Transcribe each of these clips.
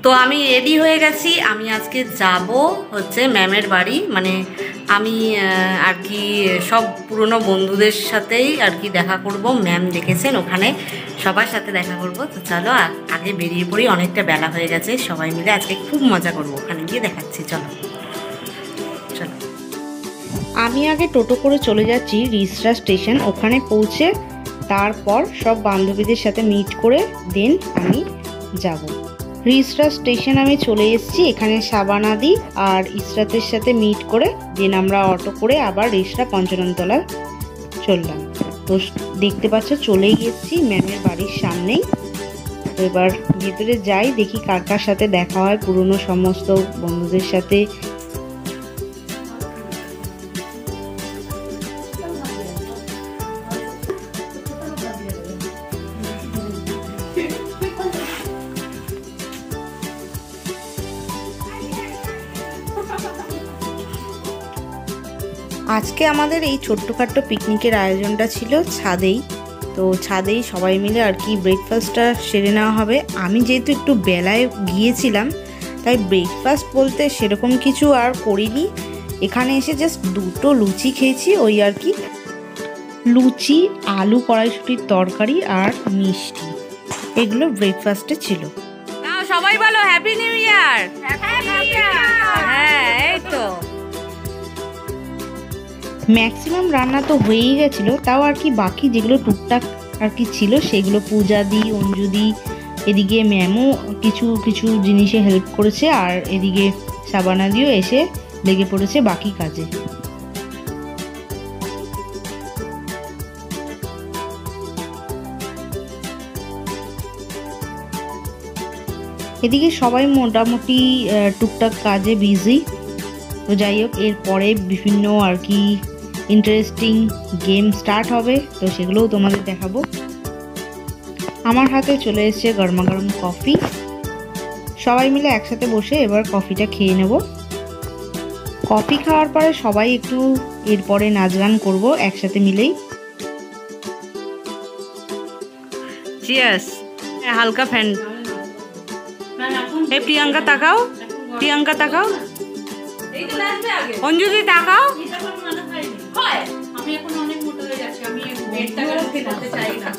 তো আমি রেডি হয়ে গেছি। আমি আজকে যাব হচ্ছে ম্যামের বাড়ি, মানে আমি আর কি সব পুরনো বন্ধুদের সাথেই আর কি দেখা করব। ম্যাম ডেকেছেন, ওখানে সবার সাথে দেখা করব। তো চলো আগে বেরিয়ে পড়ি, অনেকটা বেলা হয়ে গেছে। সবাই মিলে আজকে খুব মজা করব, ওখানে গিয়ে দেখাচ্ছি। চলো চলো। আমি আগে টোটো করে চলে যাচ্ছি রিসরা স্টেশন। ওখানে পৌঁছে তারপর সব বান্ধবীদের সাথে মিট করে দেন আমি যাব রিসরা স্টেশন। আমি চলে এসেছি। এখানে শাবানাদি আর ইসরাতের সাথে মিট করে দেন আমরা অটো করে আবার রিসরা পঞ্চাননতলা চললাম। তো দেখতে পাচ্ছ চলেই এসেছি ম্যামের বাড়ির সামনেই। তো এবার ভেতরে যাই, দেখি কার কার সাথে দেখা হয়, পুরনো সমস্ত বন্ধুদের সাথে। আজকে আমাদের এই ছোট্টখাট্ট পিকনিকের আয়োজনটা ছিল ছাদেই। তো ছাদেই সবাই মিলে আর কি ব্রেকফাস্টটা সেরে নেওয়া হবে। আমি যেহেতু একটু বেলায় গিয়েছিলাম তাই ব্রেকফাস্ট বলতে সেরকম কিছু আর করিনি। এখানে এসে জাস্ট দুটো লুচি খেয়েছি, ওই আর কি। লুচি, আলু কড়াইশুটির তরকারি আর মিষ্টি, এগুলো ব্রেকফাস্টে ছিল। সবাই বলো হ্যাপি নিউ ইয়ার। হ্যাঁ, এই তো ম্যাক্সিমাম রান্না তো হয়েই গেছিলো, তাও আর কি বাকি যেগুলো টুকটাক আর কি ছিল সেগুলো পূজাদি, অঞ্জুদি, এদিকে ম্যামও কিছু কিছু জিনিসে হেল্প করেছে, আর এদিকে শাবানাদিও এসে লেগে পড়েছে বাকি কাজে। এদিকে সবাই মোটামুটি টুকটাক কাজে বিজি। তো যাই হোক, এরপরে বিভিন্ন আর কি ইন্টারেস্টিং গেম স্টার্ট হবে, তো সেগুলোও তোমাদের দেখাবো। আমার হাতে চলে এসেছে গরমা গরম কফি। সবাই মিলে একসাথে বসে এবার কফিটা খেয়ে নেব। কফি খাওয়ার পরে সবাই একটু এরপরে নাচ গান করবো একসাথে মিলেই। চিয়ার্স। হালকা ফ্যান। এই প্রিয়াঙ্কা তাকাও, প্রিয়াঙ্কা তাকাও, অঞ্জুদি তাকাও। আমি এখন অনেক মোটা হয়ে যাচ্ছি, আমি পেটটাকে খেতে চাই না।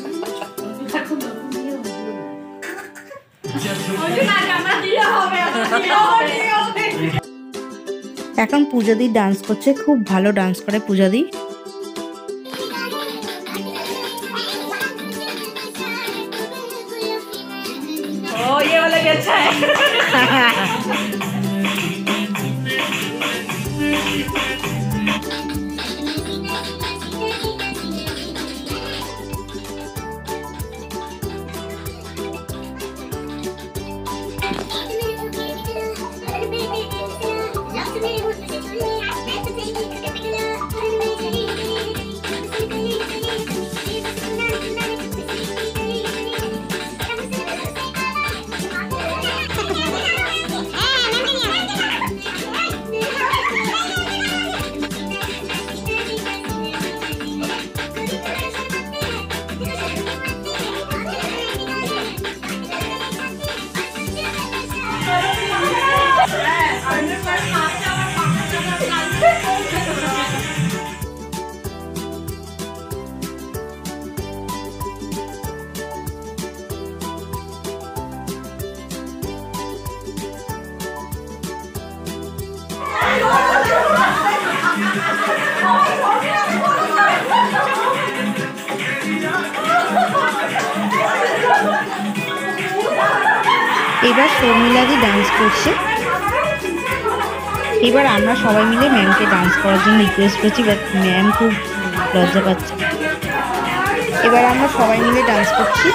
এখন পূজাদি ডান্স করছে, খুব ভালো ডান্স করে পূজাদি। ও ये वाला भी अच्छा है। এবার শর্মিলাদি ডান্স করছে। এবার আমরা সবাই মিলে ম্যামকে ডান্স করার জন্য রিকোয়েস্ট করছি, বাট ম্যাম খুব লজ্জা পাচ্ছে। এবার আমরা সবাই মিলে ডান্স করছি।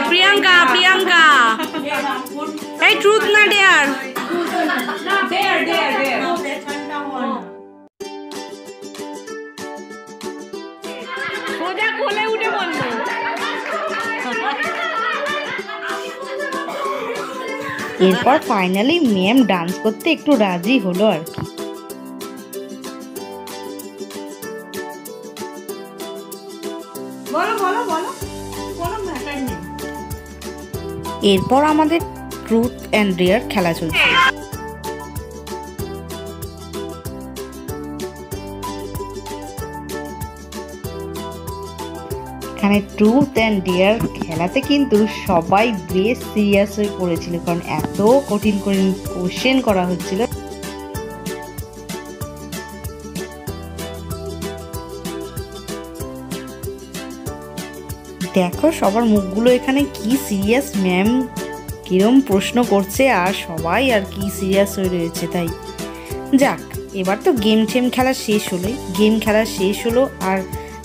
প্রিয়াঙ্কা প্রিয়াঙ্কা এই ট্রুথ না ডেয়ার সোজা কোলে উঠে বললো এরপর ফাইনালি ম্যাম ডান্স করতে একটু রাজি হলো আর কি। এরপর আমাদের ট্রুথ অ্যান্ড ডেয়ার খেলা চলছে। এখানে ট্রুথ অ্যান্ড ডেয়ার খেলাতে কিন্তু সবাই বেশ সিরিয়াস হয়ে পড়েছিল, কারণ এত কঠিন কঠিন কোশ্চেন করা হচ্ছিল। দেখো সবার মুখগুলো এখানে কি সিরিয়াস, ম্যাম কিরম প্রশ্ন করছে আর সবাই আর কি সিরিয়াস হয়ে রয়েছে। তাই যাক, এবার তো গেম খেলা শেষ হলো আর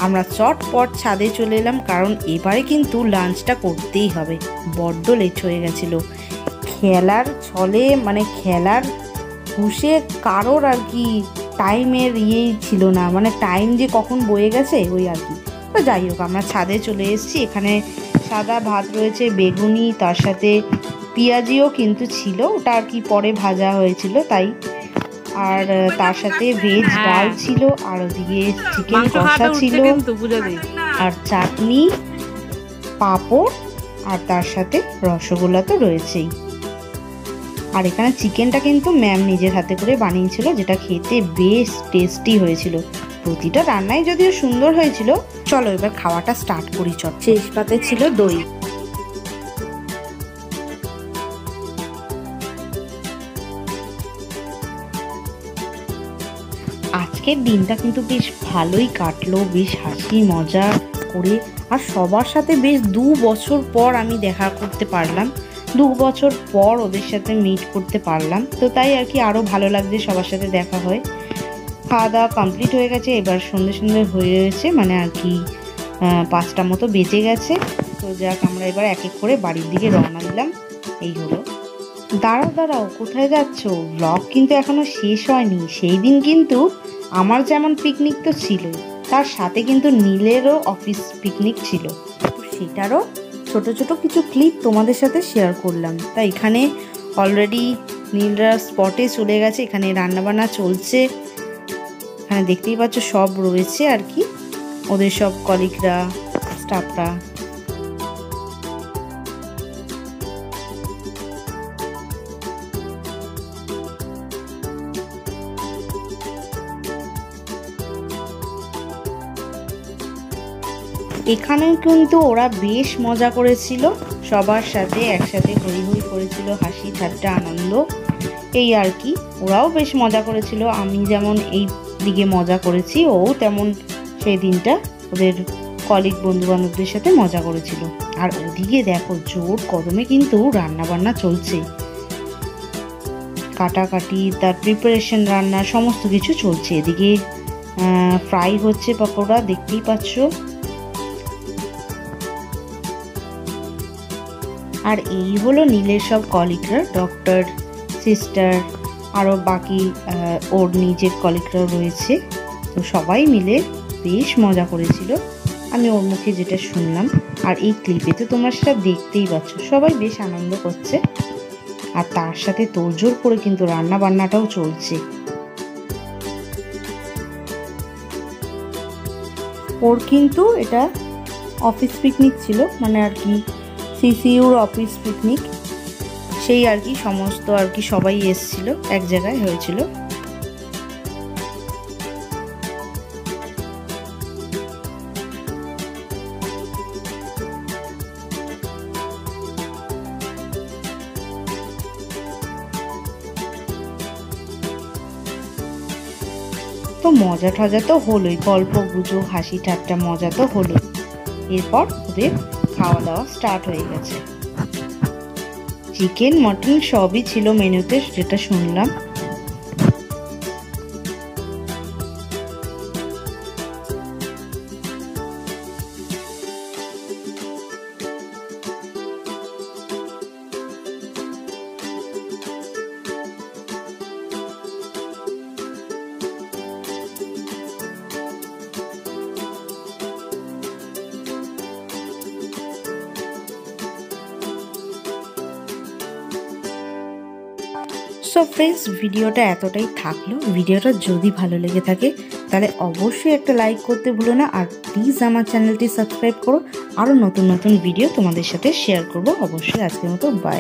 আমরা চটপট ছাদে চলে এলাম, কারণ এবারে কিন্তু লাঞ্চটা করতেই হবে। বড্ড লেট হয়ে গেছিল খেলার ছলে, মানে খেলার হুশে কারোর আর কি টাইমের ইয়েই ছিল না, মানে টাইম যে কখন বয়ে গেছে ওই আর কি। তো যাই হোক, আমরা ছাদে চলে এসেছি। এখানে সাদা ভাত রয়েছে, বেগুনি, তার সাথে পেঁয়াজিও কিন্তু ছিল, ওটা আর কি পরে ভাজা হয়েছিল তাই। আর তার সাথে ভেজ ডাল ছিল, আর ওদিকে চিকেন কষা ছিল, আর চাটনি, পাঁপড়, আর তার সাথে রসগোল্লা তো রয়েছেই। আর এখানে চিকেনটা কিন্তু ম্যাম নিজের হাতে করে বানিয়েছিল, যেটা খেতে বেশ টেস্টি হয়েছিল। প্রতিটা রান্নাই যদিও সুন্দর হয়েছিল। চলো এবার খাওয়াটা স্টার্ট করি। শেষ পাতে ছিল দই। আজকের দিনটা কিন্তু বেশ ভালোই কাটলো, বেশ হাসি মজা করে। আর সবার সাথে বেশ 2 বছর পর আমি দেখা করতে পারলাম, 2 বছর পর ওদের সাথে মিট করতে পারলাম। তো তাই আর কি আরও ভালো লাগছে, সবার সাথে দেখা হয়। খাওয়া দাওয়া কমপ্লিট হয়ে গেছে, এবার সন্ধ্যে হয়ে রয়েছে, মানে আর কি 5টা মতো বেজে গেছে। তো যাক, আমরা এবার এক এক করে বাড়ির দিকে রওনা দিলাম। এই হলো। দাঁড়াও, কোথায় যাচ্ছ? ব্লগ কিন্তু এখনো শেষ হয়নি। সেই দিন কিন্তু আমার যেমন পিকনিক তো ছিল, তার সাথে কিন্তু নীলেরও অফিস পিকনিক ছিল, সেটারও ছোট ছোট কিছু ক্লিপ তোমাদের সাথে শেয়ার করলাম। তা এখানে অলরেডি নীলরা স্পটে চলে গেছে, এখানে রান্নাবান্না চলছে। এখানে দেখতেই পাচ্ছ সব রয়েছে আর কি, ওদের সব কলিগরা, স্টাফরা। এখানে কিন্তু ওরা বেশ মজা করেছিল, সবার সাথে একসাথে হই হই করেছিল, হাসি ঠাট্টা আনন্দ এই আর কি। ওরাও বেশ মজা করেছিল, আমি যেমন এই দিকে মজা করেছি, ও তেমন সেই দিনটা ওদের কলিগ বন্ধু বান্ধবদের সাথে মজা করেছিল। আর ওদিকে দেখো জোর কদমে কিন্তু রান্না বান্না চলছে, কাটাকাটি, তার প্রিপারেশন, রান্না সমস্ত কিছু চলছে। এদিকে ফ্রাই হচ্ছে পকোড়া, দেখতেই পাচ্ছ। আর এই হলো নীলের সব কলিগরা, ডক্টর, সিস্টার, আরও বাকি ওর নিজের কলিগরাও রয়েছে। তো সবাই মিলে বেশ মজা করেছিল, আমি ওর মুখে যেটা শুনলাম। আর এই ক্লিপে তো তোমরা সেটা দেখতেই পাচ্ছ, সবাই বেশ আনন্দ করছে। আর তার সাথে তোড়জোড় করে কিন্তু রান্না বান্নাটাও চলছে। ওর কিন্তু এটা অফিস পিকনিক ছিল, মানে আর কি সিসিউর অফিস পিকনিক, সেই আর কি সমস্ত আর কি সবাই এসছিল, এক জায়গায় হয়েছিল। তো মজা টজা তো হলোই, গল্প গুজব, হাসি ঠাট্টা, মজা তো হলো। এরপর ওদের খাওয়া দাওয়া স্টার্ট হয়ে গেছে। চিকেন, মটন সবই ছিল মেনুতে, যেটা শুনলাম। সো ফ্রেন্ডস, ভিডিওটা এতটাই থাকলো। ভিডিওটা যদি ভালো লেগে থাকে তাহলে অবশ্যই একটা লাইক করতে ভুলো না, আর প্লিজ আমার চ্যানেলটি সাবস্ক্রাইব করো। আরও নতুন নতুন ভিডিও তোমাদের সাথে শেয়ার করব অবশ্যই। আজকের মতো বাই।